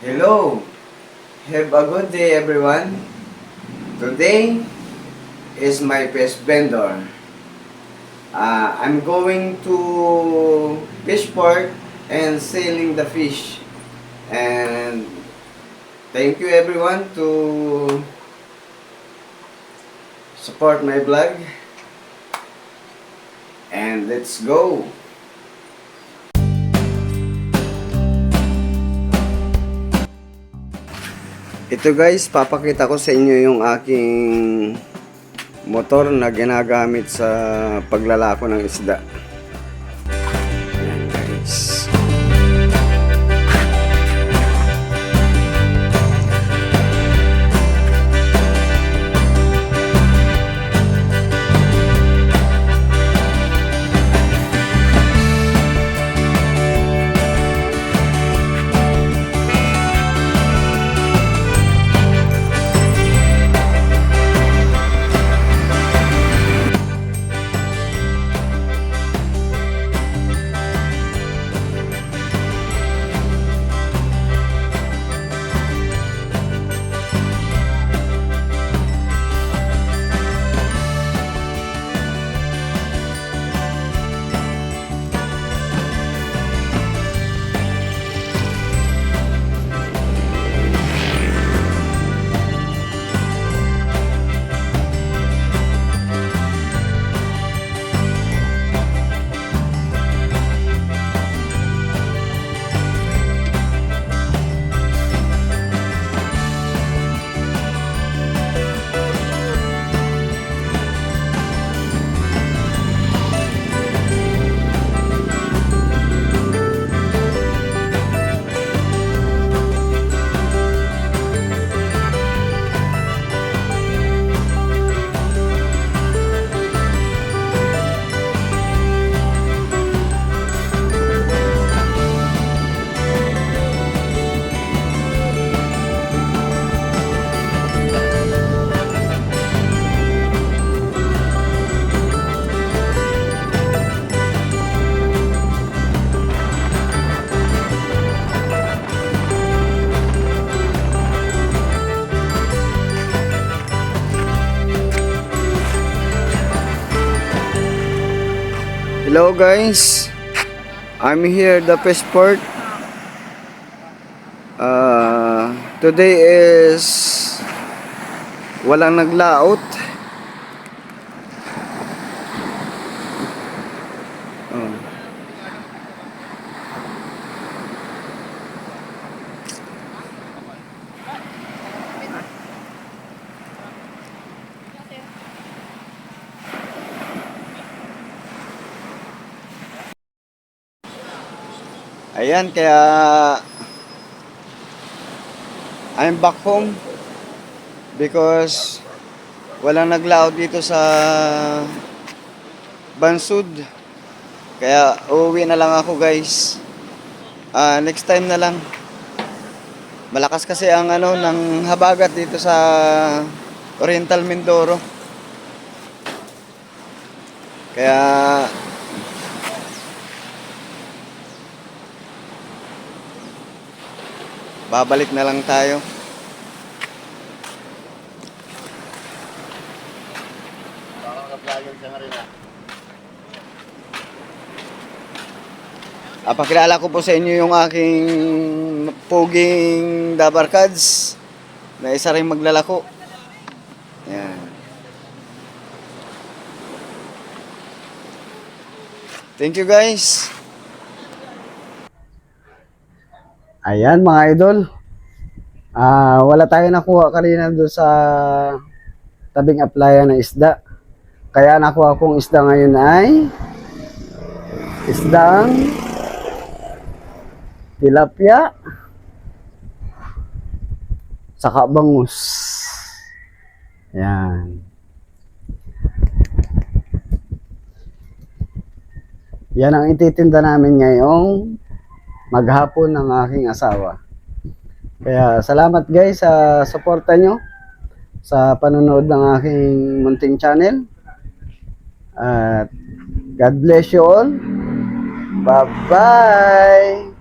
Hello! Have a good day everyone. Today is my fish vendor. I'm going to fish port and selling the fish. And thank you everyone to support my vlog. And let's go! Ito guys, papakita ko sa inyo yung aking motor na ginagamit sa paglalako ng isda. Ayan guys. Hello guys, I'm here the fish port. Today is walang naglaot. Oh. Ayan, kaya I'm back home because walang naglaot dito sa Bansud. Kaya uuwi na lang ako guys. Next time na lang. Malakas kasi ang ng habagat dito sa Oriental Mindoro. Kaya babalik na lang tayo. Pakilala ko po sa inyo yung aking puging dabarkads na isa rin maglalako. Yan. Thank you guys. Ayan mga idol. Wala tayo nakuha kanina doon sa tabing applyan ng isda. Kaya nakuha kong isda ngayon ay isdang tilapia saka bangus. Yan. Yan ang ititinda namin ngayong maghapon ng aking asawa. Kaya salamat guys sa suporta nyo sa panonood ng aking munting channel. At God bless you all. Bye-bye!